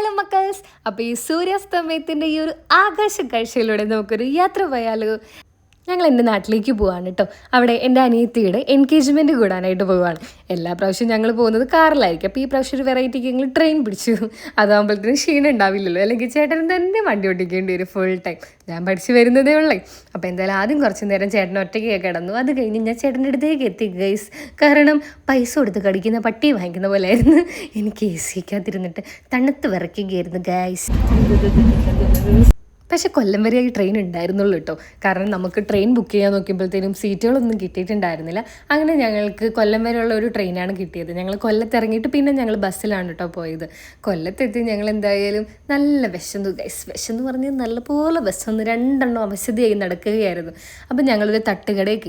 Hello മക്കൾസ്, അപ്പോൾ ഈ സൂര്യാസ്തമയത്തിൻ്റെ ഈ ഒരു ആകാശ കാഴ്ചയിലൂടെ നമുക്കൊരു യാത്ര പോയാലോ? ഞങ്ങൾ എൻ്റെ നാട്ടിലേക്ക് പോവാണ് കേട്ടോ. അവിടെ എൻ്റെ അനിയത്തിയുടെ എൻഗേജ്മെൻറ്റ് കൂടാനായിട്ട് പോവുകയാണ്. എല്ലാ പ്രാവശ്യവും ഞങ്ങൾ പോകുന്നത് കാറിലായിരിക്കും. അപ്പോൾ ഈ പ്രാവശ്യം ഒരു വെറൈറ്റിക്ക് ഞങ്ങൾ ട്രെയിൻ പിടിച്ചു. അതാകുമ്പോഴത്തേനും ക്ഷീണം ഉണ്ടാവില്ലല്ലോ, അല്ലെങ്കിൽ ചേട്ടൻ തന്നെ വണ്ടി ഓടിക്കേണ്ടി വരും ഫുൾ ടൈം. ഞാൻ പഠിച്ച് വരുന്നതേ ഉള്ളേ. അപ്പോൾ എന്തായാലും ആദ്യം കുറച്ച് നേരം ചേട്ടൻ ഒറ്റയ്ക്ക് കിടന്നു. അത് കഴിഞ്ഞ് ഞാൻ ചേട്ടൻ്റെ അടുത്തേക്ക് എത്തി ഗൈസ്. കാരണം പൈസ കൊടുത്ത് കടിക്കുന്ന പട്ടി വാങ്ങിക്കുന്ന പോലെ ആയിരുന്നു. എനിക്ക് എ സിക്കകത്തിരുന്നിട്ട് തണുത്ത് വിറയ്ക്കുകയായിരുന്നു ഗൈസ്. പക്ഷേ കൊല്ലം വരെ ഈ ട്രെയിൻ ഉണ്ടായിരുന്നുള്ളൂ കേട്ടോ. കാരണം നമുക്ക് ട്രെയിൻ ബുക്ക് ചെയ്യാൻ നോക്കിയപ്പോഴത്തേനും സീറ്റുകളൊന്നും കിട്ടിയിട്ടുണ്ടായിരുന്നില്ല. അങ്ങനെ ഞങ്ങൾക്ക് കൊല്ലം വരെയുള്ള ഒരു ട്രെയിനാണ് കിട്ടിയത്. ഞങ്ങൾ കൊല്ലത്ത് ഇറങ്ങിയിട്ട് പിന്നെ ഞങ്ങൾ ബസ്സിലാണ് കേട്ടോ പോയത്. കൊല്ലത്തെത്തി ഞങ്ങൾ എന്തായാലും നല്ല വിശന്നു ഗൈസ്. വിശന്ന് പറഞ്ഞ് നല്ലപോലെ വിശന്ന് രണ്ടെണ്ണം അവശതയായി നടക്കുകയായിരുന്നു. അപ്പം ഞങ്ങളൊരു തട്ടുകടയിൽ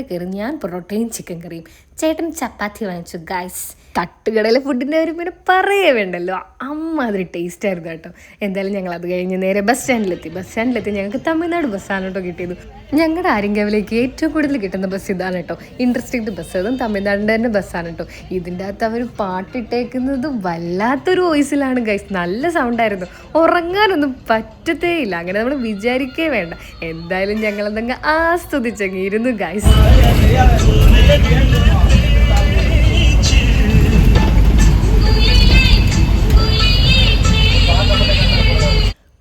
കയറി ഞാൻ പൊറോട്ടയും ചിക്കൻ കറിയും, ചേട്ടൻ ചപ്പാത്തി വാങ്ങിച്ചു ഗൈസ്. തട്ടുകടയിലെ ഫുഡിൻ്റെ കാര്യം പിന്നെ പറയേ വേണ്ടല്ലോ, അമ്മാതിരി ടേസ്റ്റ് ആയിരുന്നു കേട്ടോ. എന്തായാലും ഞങ്ങൾ അത് കഴിഞ്ഞ് നേരെ ബസ് സ്റ്റാൻഡിലെത്തി ഞങ്ങൾക്ക് തമിഴ്നാട് ബസ്സാണ് കേട്ടോ കിട്ടിയത്. ഞങ്ങളുടെ ആര്യങ്കാവിലേക്ക് ഏറ്റവും കൂടുതൽ കിട്ടുന്ന ബസ് ഇതാണ് കേട്ടോ. ഇൻട്രസ്റ്റിംഗ് ബസ്, അതും തമിഴ്നാടിൻ്റെ തന്നെ ബസ്സാണ് കേട്ടോ. ഇതിൻ്റെ അകത്ത് അവർ പാട്ടിട്ടേക്കുന്നത് വല്ലാത്തൊരു വോയിസിലാണ് ഗൈസ്. നല്ല സൗണ്ടായിരുന്നു, ഉറങ്ങാനൊന്നും പറ്റത്തേ ഇല്ല. അങ്ങനെ നമ്മൾ വിചാരിക്കേ വേണ്ട. എന്തായാലും ഞങ്ങളെന്തങ്ങ് ആസ്വദിച്ചങ്ങ് ഇരുന്നു ഗൈസ്.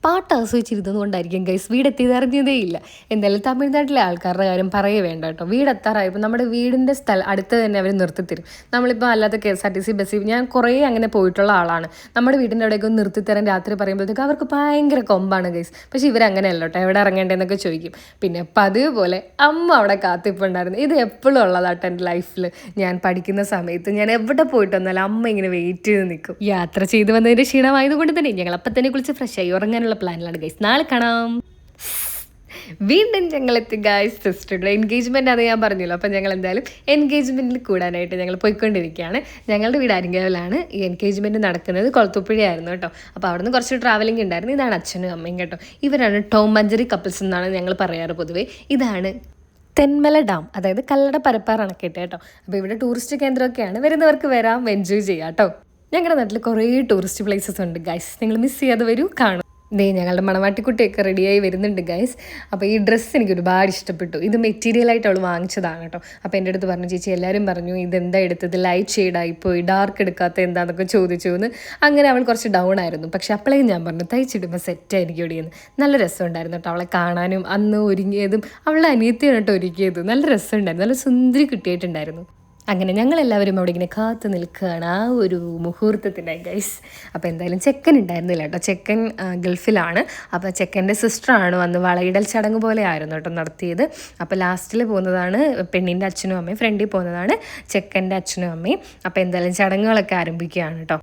പാട്ട് ആസ്വദിച്ചിരുന്നത് കൊണ്ടായിരിക്കും ഗൈസ് വീടെത്തിയത് അറിഞ്ഞതേ ഇല്ല. എന്തായാലും തമിഴ്നാട്ടിലെ ആൾക്കാരുടെ കാര്യം പറയേ വേണ്ട കേട്ടോ. വീടെത്താറായപ്പോൾ നമ്മുടെ വീടിൻ്റെ അടുത്ത് തന്നെ അവർ നിർത്തിത്തരും. നമ്മളിപ്പോൾ അല്ലാത്ത KSRTC ബസ്സിൽ ഞാൻ കുറേ അങ്ങനെ പോയിട്ടുള്ള ആളാണ്. നമ്മുടെ വീടിൻ്റെ അവിടേക്ക് ഒന്ന് നിർത്തിത്തരാൻ രാത്രി പറയുമ്പോഴത്തേക്ക് അവർക്ക് ഭയങ്കര കൊമ്പാണ് ഗൈസ്. പക്ഷേ ഇവരങ്ങനെയല്ല കേട്ടോ, എവിടെ ഇറങ്ങേണ്ടതെന്നൊക്കെ ചോദിക്കും. പിന്നെ പതിവ് പോലെ അമ്മ അവിടെ കാത്തിപ്പുണ്ടായിരുന്നു. ഇത് എപ്പോഴും ഉള്ളതാട്ടോ എൻ്റെ ലൈഫിൽ. ഞാൻ പഠിക്കുന്ന സമയത്ത് ഞാൻ എവിടെ പോയിട്ട് വന്നാലും അമ്മ ഇങ്ങനെ വെയിറ്റ് ചെയ്ത് നിൽക്കും. യാത്ര ചെയ്ത് വന്നതിൻ്റെ ക്ഷീണമായതുകൊണ്ട് തന്നെ ഞങ്ങൾ അപ്പം തന്നെ കുളിച്ച് ഫ്രഷായി ഉറങ്ങാനുള്ള പ്ലാനിലാണ് ഗൈസ്. നാളെ കാണാം. വീണ്ടും ഞങ്ങളെത്തി ഗൈസ്. സിസ്റ്ററുടെ എൻഗേജ്മെൻ്റ് ആണ് ഞാൻ പറഞ്ഞല്ലോ. അപ്പം ഞങ്ങൾ എന്തായാലും എൻഗേജ്മെൻറ്റിൽ കൂടാനായിട്ട് ഞങ്ങൾ പോയിക്കൊണ്ടിരിക്കുകയാണ്. ഞങ്ങളുടെ വീട് ആര്യങ്കാവിലാണ്. ഈ എൻഗേജ്മെൻറ്റ് നടക്കുന്നത് കൊളത്തൂപ്പുഴയായിരുന്നു കേട്ടോ. അപ്പോൾ അവിടെ നിന്ന് കുറച്ച് ട്രാവലിംഗ് ഉണ്ടായിരുന്നു. ഇതാണ് അച്ഛനും അമ്മയും കേട്ടോ. ഇവരാണ് ടോം മഞ്ചേരി കപ്പിൾസ് എന്നാണ് ഞങ്ങൾ പറയാറ് പൊതുവേ. ഇതാണ് തെന്മല ഡാം, അതായത് കല്ലട പരപ്പാർ അണക്കെട്ട് കേട്ടോ. അപ്പോൾ ഇവിടെ ടൂറിസ്റ്റ് കേന്ദ്രമൊക്കെയാണ്. വരുന്നവർക്ക് വരാം, എൻജോയ് ചെയ്യാം കേട്ടോ. ഞങ്ങളുടെ നാട്ടിൽ കുറേ ടൂറിസ്റ്റ് പ്ലേസസ് ഉണ്ട് ഗൈസ്. നിങ്ങൾ മിസ് ചെയ്യാതെ വരൂ, കാണും. ഞങ്ങളുടെ മണവാട്ടിക്കുട്ടിയൊക്കെ റെഡിയായി വരുന്നുണ്ട് ഗൈസ്. അപ്പോൾ ഈ ഡ്രസ്സ് എനിക്ക് ഒരുപാട് ഇഷ്ടപ്പെട്ടു. ഇത് മെറ്റീരിയലായിട്ട് അവൾ വാങ്ങിച്ചതാണ് കേട്ടോ. അപ്പോൾ എൻ്റെ അടുത്ത് പറഞ്ഞു, ചേച്ചി എല്ലാവരും പറഞ്ഞു ഇതെന്താ എടുത്തത്, ലൈറ്റ് ഷെയ്ഡായിപ്പോയി, ഡാർക്ക് എടുക്കാത്ത എന്താണെന്നൊക്കെ ചോദിച്ചു എന്ന്. അങ്ങനെ അവൾ കുറച്ച് ഡൗൺ ആയിരുന്നു. പക്ഷെ അപ്പോഴേക്കും ഞാൻ പറഞ്ഞു തയ്ച്ചിടുമ്പോൾ സെറ്റായിരിക്കും ഒടിയെന്ന്. നല്ല രസമുണ്ടായിരുന്നു കേട്ടോ അവളെ കാണാനും. അന്ന് ഒരുങ്ങിയതും അവളുടെ അനിയത്തിയാണ് കേട്ടോ ഒരുക്കിയത്. നല്ല രസമുണ്ടായിരുന്നു, നല്ല സുന്ദരി കുട്ടിയായിട്ടുണ്ടായിരുന്നു. അങ്ങനെ ഞങ്ങളെല്ലാവരും അവിടെ ഇങ്ങനെ കാത്തു നിൽക്കുകയാണ് ആ ഒരു മുഹൂർത്തത്തിനായി ഗൈസ്. അപ്പോൾ എന്തായാലും ചെക്കൻ ഉണ്ടായിരുന്നില്ല കേട്ടോ. ചെക്കൻ ഗൾഫിലാണ്. അപ്പോൾ ചെക്കൻ്റെ സിസ്റ്ററാണ് വന്ന് വളയിടൽ ചടങ്ങ് പോലെ ആയിരുന്നു കേട്ടോ നടത്തിയത്. അപ്പോൾ ലാസ്റ്റിൽ പോകുന്നതാണ് പെണ്ണിൻ്റെ അച്ഛനും അമ്മയും, ഫ്രണ്ടിൽ പോകുന്നതാണ് ചെക്കൻ്റെ അച്ഛനും അമ്മയും. അപ്പോൾ എന്തായാലും ചടങ്ങുകളൊക്കെ ആരംഭിക്കുകയാണ് കേട്ടോ.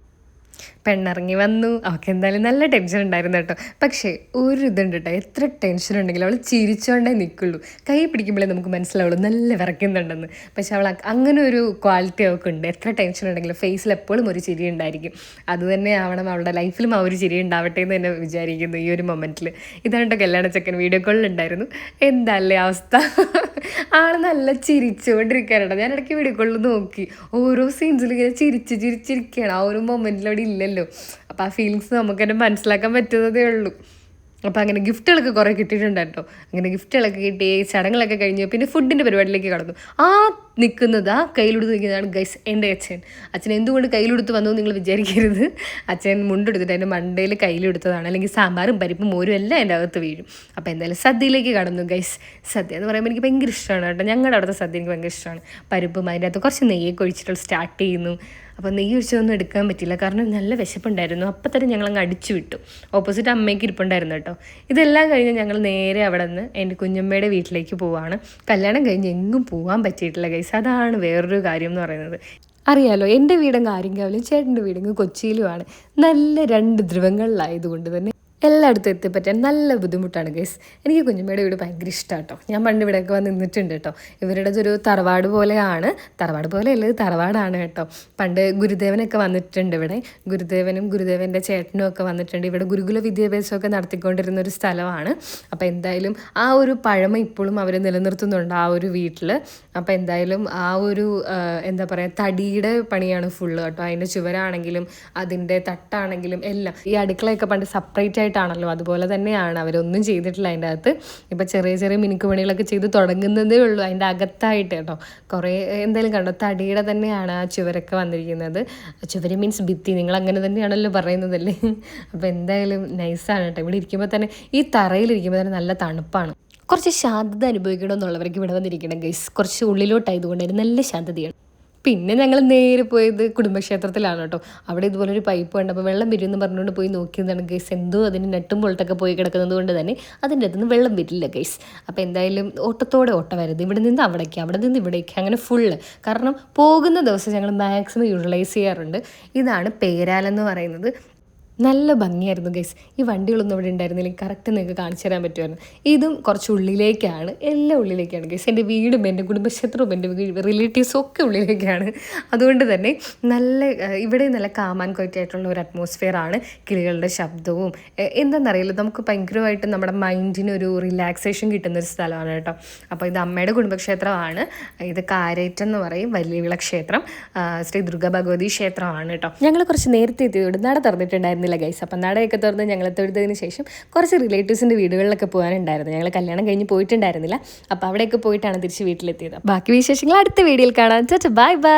പെണ്ണിറങ്ങി വന്നു. അവൾക്ക് എന്തായാലും നല്ല ടെൻഷൻ ഉണ്ടായിരുന്നു കേട്ടോ. പക്ഷേ ഒരു ഇതുണ്ട് കേട്ടോ, എത്ര ടെൻഷൻ ഉണ്ടെങ്കിലും അവൾ ചിരിച്ചോണ്ടേ നിൽക്കുള്ളൂ. കൈ പിടിക്കുമ്പോഴേ നമുക്ക് മനസ്സിലാവുള്ളൂ നല്ല വിറയ്ക്കുന്നുണ്ടെന്ന്. പക്ഷെ അവൾ അങ്ങനെ ഒരു ക്വാളിറ്റി അവൾക്കുണ്ട്. എത്ര ടെൻഷൻ ഉണ്ടെങ്കിലും ഫേസിൽ എപ്പോഴും ഒരു ചിരി ഉണ്ടായിരിക്കും. അതുതന്നെ ആവണം അവളുടെ ലൈഫിലും ആ ഒരു ചിരി ഉണ്ടാവട്ടെ എന്ന് തന്നെ വിചാരിക്കുന്നു ഈ ഒരു മൊമെൻറ്റിൽ. ഇതാണ് കേട്ടോ കല്യാണ ചെക്കൻ വീഡിയോ കോളിലുണ്ടായിരുന്നു. എന്താല്ലേ അവസ്ഥ, ആൾ നല്ല ചിരിച്ചുകൊണ്ടിരിക്കാനുണ്ടോ. ഞാൻ ഇടയ്ക്ക് വീഡിയോ കോളിൽ നോക്കി, ഓരോ സീൻസിലും ഇങ്ങനെ ചിരിച്ചിരിക്കുകയാണ്. ആ ഒരു മൊമെൻറ്റിൽ അവിടെ ഇല്ലല്ലോ. അപ്പോൾ ആ ഫീലിങ്സ് നമുക്ക് തന്നെ മനസ്സിലാക്കാൻ പറ്റുന്നതേ ഉള്ളൂ. അപ്പോൾ അങ്ങനെ ഗിഫ്റ്റുകളൊക്കെ കുറേ കിട്ടിയിട്ടുണ്ട് കേട്ടോ. അങ്ങനെ ഗിഫ്റ്റുകളൊക്കെ കിട്ടി, ചടങ്ങുകളൊക്കെ കഴിഞ്ഞു. പിന്നെ ഫുഡിൻ്റെ പരിപാടിയിലേക്ക് കടന്നു. നിൽക്കുന്നത് കയ്യിലെടുത്ത് നിൽക്കുന്നതാണ് ഗൈസ് എൻ്റെ അച്ഛൻ. അച്ഛൻ എന്തുകൊണ്ട് കയ്യിലെടുത്ത് വന്നു നിങ്ങൾ വിചാരിക്കരുത്. അച്ഛൻ മുണ്ടെടുത്തിട്ട് അതിൻ്റെ മണ്ടയിൽ കയ്യിലെടുത്തതാണ്. അല്ലെങ്കിൽ സാമ്പാറും പരിപ്പും മോരും എല്ലാം എൻ്റെ അകത്ത് വീഴും. അപ്പോൾ എന്തായാലും സദ്യയിലേക്ക് കടന്നു ഗൈസ്. സദ്യ എന്ന് പറയുമ്പോൾ എനിക്ക് ഭയങ്കര ഇഷ്ടമാണ് കേട്ടോ. ഞങ്ങളുടെ അവിടുത്തെ സദ്യ എനിക്ക് ഭയങ്കര ഇഷ്ടമാണ്. പരിപ്പും അതിൻ്റെ അകത്ത് കുറച്ച് നെയ്യൊക്കെ ഒഴിച്ചിട്ട് സ്റ്റാർട്ട് ചെയ്യുന്നു. അപ്പോൾ നെയ്യ് ഒഴിച്ചതൊന്നും എടുക്കാൻ പറ്റില്ല, കാരണം നല്ല വിശപ്പുണ്ടായിരുന്നു. അപ്പം തന്നെ ഞങ്ങളങ്ങ് അടിച്ചു വിട്ടു. ഓപ്പോസിറ്റ് അമ്മയ്ക്ക് ഇരിപ്പുണ്ടായിരുന്നു കേട്ടോ. ഇതെല്ലാം കഴിഞ്ഞ് ഞങ്ങൾ നേരെ അവിടെ നിന്ന് എൻ്റെ കുഞ്ഞമ്മയുടെ വീട്ടിലേക്ക് പോവുകയാണ്. കല്യാണം കഴിഞ്ഞ് എങ്ങും പോകാൻ പറ്റിയിട്ടില്ല ഗൈസ്. അതാണ് വേറൊരു കാര്യം എന്ന് പറയുന്നത്. അറിയാലോ, എൻ്റെ വീടങ്ങ് ആര്യങ്കാവിലും ചേട്ടൻ്റെ വീടങ്ങ് കൊച്ചിയിലുമാണ്. നല്ല രണ്ട് ധ്രുവങ്ങളിലായതുകൊണ്ട് തന്നെ എല്ലായിടത്തും എത്തിപ്പറ്റാൻ നല്ല ബുദ്ധിമുട്ടാണ് ഗൈസ്. എനിക്ക് കുഞ്ഞുമ്മയുടെ വീട് ഭയങ്കര ഇഷ്ടമാണ് കേട്ടോ. ഞാൻ പണ്ട് ഇവിടെയൊക്കെ വന്ന് നിന്നിട്ടുണ്ട് കേട്ടോ. ഇവരുടേതൊരു തറവാട് പോലെയാണ്, തറവാട് പോലെയല്ല ഇത് തറവാടാണ് കേട്ടോ. പണ്ട് ഗുരുദേവനൊക്കെ വന്നിട്ടുണ്ട് ഇവിടെ. ഗുരുദേവനും ഗുരുദേവൻ്റെ ചേട്ടനും ഒക്കെ വന്നിട്ടുണ്ട്. ഇവിടെ ഗുരുകുല വിദ്യാഭ്യാസമൊക്കെ നടത്തിക്കൊണ്ടിരുന്ന ഒരു സ്ഥലമാണ്. അപ്പോൾ എന്തായാലും ആ ഒരു പഴമ ഇപ്പോഴും അവർ നിലനിർത്തുന്നുണ്ട് ആ ഒരു വീട്ടിൽ. അപ്പോൾ എന്തായാലും ആ ഒരു എന്താ പറയുക, തടിയുടെ പണിയാണ് ഫുള്ള് കേട്ടോ. അതിൻ്റെ ചുവരാണെങ്കിലും അതിൻ്റെ തട്ടാണെങ്കിലും എല്ലാം. ഈ അടുക്കളയൊക്കെ പണ്ട് സെപ്പറേറ്റ് ആയിട്ടാണല്ലോ, അതുപോലെ തന്നെയാണ്. അവരൊന്നും ചെയ്തിട്ടില്ല അതിൻ്റെ അകത്ത്. ഇപ്പം ചെറിയ ചെറിയ മിനുക്ക് പണികളൊക്കെ ചെയ്ത് തുടങ്ങുന്നതേ ഉള്ളൂ അതിൻ്റെ അകത്തായിട്ട് കേട്ടോ. കുറേ എന്തായാലും കണ്ടോ, തടിയുടെ തന്നെയാണ് ആ ചുവരൊക്കെ വന്നിരിക്കുന്നത്. ചുവര് മീൻസ് ഭിത്തി, നിങ്ങൾ അങ്ങനെ തന്നെയാണല്ലോ പറയുന്നതല്ലേ. അപ്പോൾ എന്തായാലും നൈസാണ് കേട്ടോ. ഇവിടെ ഇരിക്കുമ്പോൾ തന്നെ, ഈ തറയിലിരിക്കുമ്പോൾ തന്നെ നല്ല തണുപ്പാണ്. കുറച്ച് ശാന്തത അനുഭവിക്കണമെന്നുള്ളവർക്ക് ഇവിടെ വന്നിരിക്കണം ഗൈസ്. കുറച്ച് ഉള്ളിലോട്ടായതുകൊണ്ട് തന്നെ നല്ല ശാന്തതയാണ്. പിന്നെ ഞങ്ങൾ നേരെ പോയത് കുടുംബക്ഷേത്രത്തിലാണ് കേട്ടോ. അവിടെ ഇതുപോലൊരു പൈപ്പ് കണ്ടപ്പോൾ വെള്ളം വരുമെന്ന് പറഞ്ഞുകൊണ്ട് പോയി നോക്കിയതാണ് ഗൈസ്. എന്തോ അതിന് നെട്ടും പൊളിട്ടൊക്കെ പോയി കിടക്കുന്നത് കൊണ്ട് തന്നെ അതിൻ്റെ അകത്തുനിന്ന് വെള്ളം വരില്ല ഗൈസ്. അപ്പോൾ എന്തായാലും ഓട്ടത്തോടെ ഓട്ടമായിരുന്നു. ഇവിടെ നിന്ന് അവിടേക്ക്, അവിടെ നിന്ന് ഇവിടേക്ക്, അങ്ങനെ ഫുള്ള്. കാരണം പോകുന്ന ദിവസം ഞങ്ങൾ മാക്സിമം യൂട്ടിലൈസ് ചെയ്യാറുണ്ട്. ഇതാണ് പേരാലെന്ന് പറയുന്നത്. നല്ല ഭംഗിയായിരുന്നു ഗൈസ്. ഈ വണ്ടികളൊന്നും ഇവിടെ ഉണ്ടായിരുന്നില്ലെങ്കിൽ കറക്റ്റ് നിങ്ങൾക്ക് കാണിച്ചു തരാൻ പറ്റുമായിരുന്നു. ഇതും കുറച്ച് ഉള്ളിലേക്കാണ്, എല്ലാം ഉള്ളിലേക്കാണ് ഗൈസ്. എൻ്റെ വീടും എൻ്റെ കുടുംബക്ഷേത്രവും എൻ്റെ റിലേറ്റീവ്സും ഒക്കെ ഉള്ളിലേക്കാണ്. അതുകൊണ്ട് തന്നെ നല്ല ഇവിടെ നല്ല കാം ആൻഡ് ക്വയറ്റ് ആയിട്ടുള്ള ഒരു അറ്റ്മോസ്ഫിയർ ആണ്. കിളികളുടെ ശബ്ദവും എന്താണെന്നറിയില്ല, നമുക്ക് ഭയങ്കരമായിട്ട് നമ്മുടെ മൈൻഡിനൊരു റിലാക്സേഷൻ കിട്ടുന്നൊരു സ്ഥലമാണ് കേട്ടോ. അപ്പോൾ ഇത് അമ്മയുടെ കുടുംബക്ഷേത്രമാണ്. ഇത് കാരേറ്റം എന്ന് പറയും, വലിയ വിള ക്ഷേത്രം, ശ്രീ ദുർഗാ ഭഗവതി ക്ഷേത്രമാണ് കേട്ടോ. ഞങ്ങൾ കുറച്ച് നേരത്തെ എത്തിയതോട് നട തുറന്നിട്ടുണ്ടായിരുന്നു ഗൈസ്. അപ്പം നടയൊക്കെ തുറന്ന് ഞങ്ങൾ തൊഴുതതിന് ശേഷം കുറച്ച് റിലേറ്റീവ്സിൻ്റെ വീടുകളിലൊക്കെ പോകാനുണ്ടായിരുന്നു. ഞങ്ങൾ കല്യാണം കഴിഞ്ഞ് പോയിട്ടുണ്ടായിരുന്നില്ല. അപ്പോൾ അവിടെയൊക്കെ പോയിട്ടാണ് തിരിച്ച് വീട്ടിലെത്തിയത്. ബാക്കി വിശേഷങ്ങൾ അടുത്ത വീഡിയോയിൽ കാണാം. Bye bye.